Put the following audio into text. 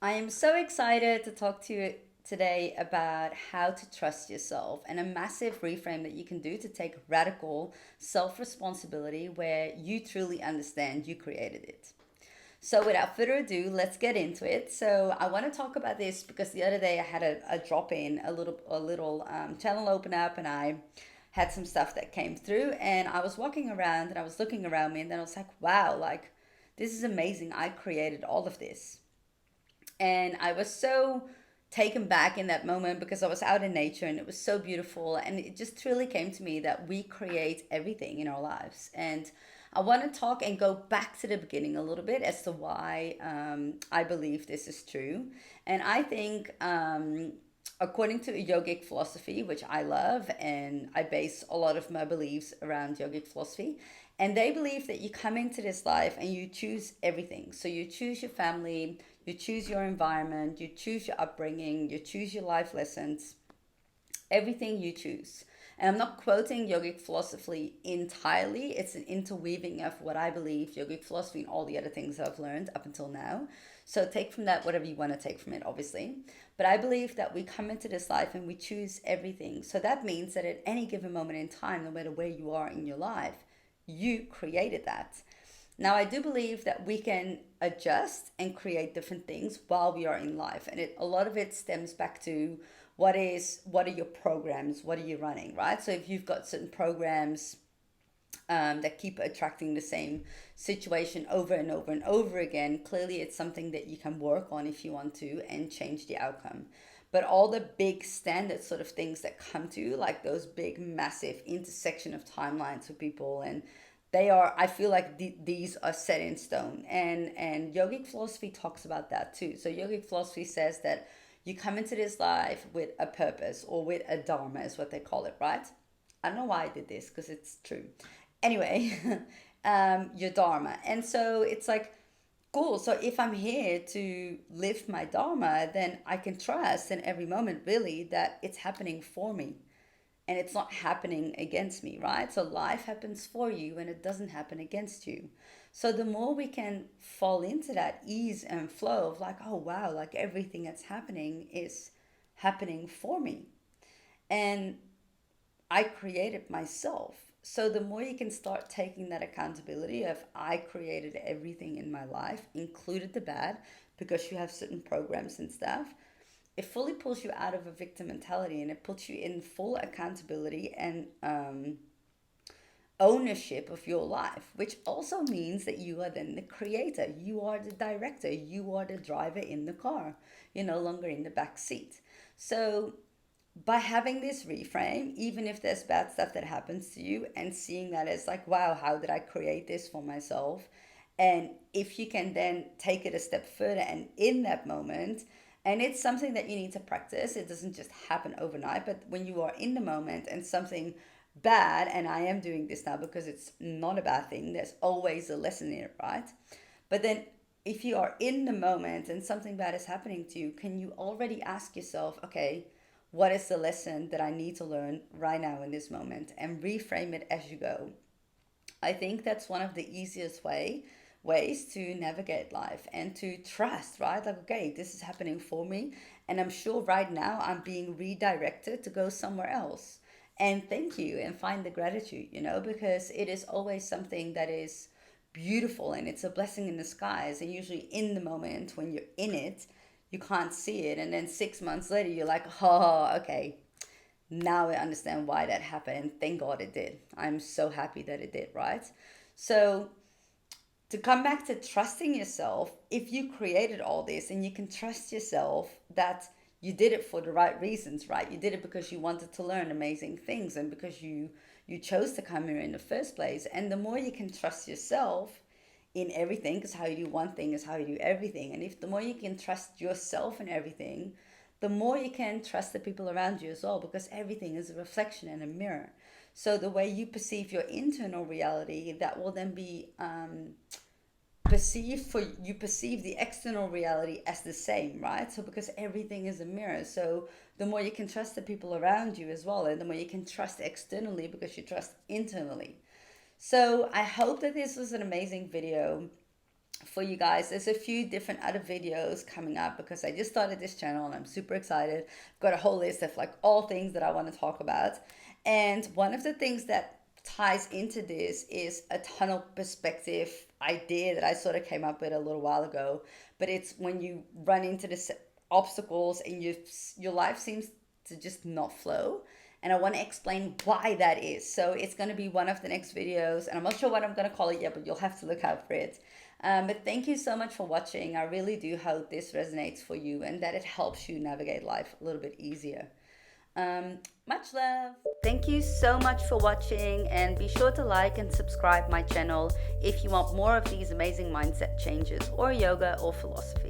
I am so excited to talk to you today about how to trust yourself and a massive reframe that you can do to take radical self responsibility where you truly understand you created it. So, without further ado, let's get into it. So, I want to talk about this because the other day I had a drop in, a little channel open up, and I had some stuff that came through. And I was walking around and I was looking around me, and then I was like, wow, like this is amazing. I created all of this. And I was so taken back in that moment because I was out in nature and it was so beautiful. And it just truly came to me that we create everything in our lives. And I want to talk and go back to the beginning a little bit as to why I believe this is true. And I think, according to a yogic philosophy, which I love, and I base a lot of my beliefs around yogic philosophy, and they believe that you come into this life and you choose everything. So you choose your family, you choose your environment, you choose your upbringing, you choose your life lessons, everything you choose. And I'm not quoting yogic philosophy entirely. It's an interweaving of what I believe yogic philosophy and all the other things I've learned up until now. So take from that whatever you want to take from it, obviously. But I believe that we come into this life and we choose everything. So that means that at any given moment in time, no matter where you are in your life, you created that. Now, I do believe that we can adjust and create different things while we are in life, and a lot of it stems back to what are your programs, what are you running, right? So if you've got certain programs that keep attracting the same situation over and over and over again, clearly it's something that you can work on if you want to and change the outcome. But all the big standard sort of things that come to you, like those big, massive intersection of timelines for people, and they are, I feel like these are set in stone. And yogic philosophy talks about that too. So yogic philosophy says that you come into this life with a purpose or with a dharma, is what they call it, right? I don't know why I did this because it's true. Anyway, your dharma. And so it's like, cool. So if I'm here to live my dharma, then I can trust in every moment, really, that it's happening for me and it's not happening against me, right? So life happens for you and it doesn't happen against you. So the more we can fall into that ease and flow of like, oh wow, like everything that's happening is happening for me. And I created myself. So the more you can start taking that accountability of I created everything in my life, included the bad, because you have certain programs and stuff, it fully pulls you out of a victim mentality and it puts you in full accountability and ownership of your life, which also means that you are then the creator, you are the director, you are the driver in the car, you're no longer in the back seat. So by having this reframe, even if there's bad stuff that happens to you, and seeing that as like, wow, how did I create this for myself? And if you can then take it a step further and in that moment, and it's something that you need to practice, it doesn't just happen overnight, but when you are in the moment and something bad, and I am doing this now because it's not a bad thing, there's always a lesson in it, right? But then if you are in the moment and something bad is happening to you, can you already ask yourself, okay, what is the lesson that I need to learn right now in this moment and reframe it as you go? I think that's one of the easiest ways to navigate life and to trust, right? Like, okay, this is happening for me, and I'm sure right now I'm being redirected to go somewhere else. And thank you and find the gratitude, because it is always something that is beautiful and it's a blessing in disguise. And usually in the moment when you're in it, you can't see it. And then 6 months later, you're like, oh, okay, now I understand why that happened. And thank God it did. I'm so happy that it did, right? So to come back to trusting yourself, if you created all this and you can trust yourself that you did it for the right reasons, right? You did it because you wanted to learn amazing things and because you chose to come here in the first place. And the more you can trust yourself in everything, because how you do one thing is how you do everything. And if the more you can trust yourself in everything, the more you can trust the people around you as well, because everything is a reflection and a mirror. So the way you perceive your internal reality, that will then be you perceive the external reality as the same, right? So because everything is a mirror, so the more you can trust the people around you as well, and the more you can trust externally because you trust internally. So I hope that this was an amazing video for you guys. There's a few different other videos coming up because I just started this channel and I'm super excited. I've got a whole list of like all things that I want to talk about. And one of the things that ties into this is a tunnel perspective idea that I sort of came up with a little while ago. But it's when you run into this obstacles and your life seems to just not flow. And I want to explain why that is. So it's going to be one of the next videos, and I'm not sure what I'm going to call it yet, but you'll have to look out for it. But thank you so much for watching. I really do hope this resonates for you and that it helps you navigate life a little bit easier. Much love. Thank you so much for watching, and be sure to like and subscribe my channel if you want more of these amazing mindset changes or yoga or philosophy.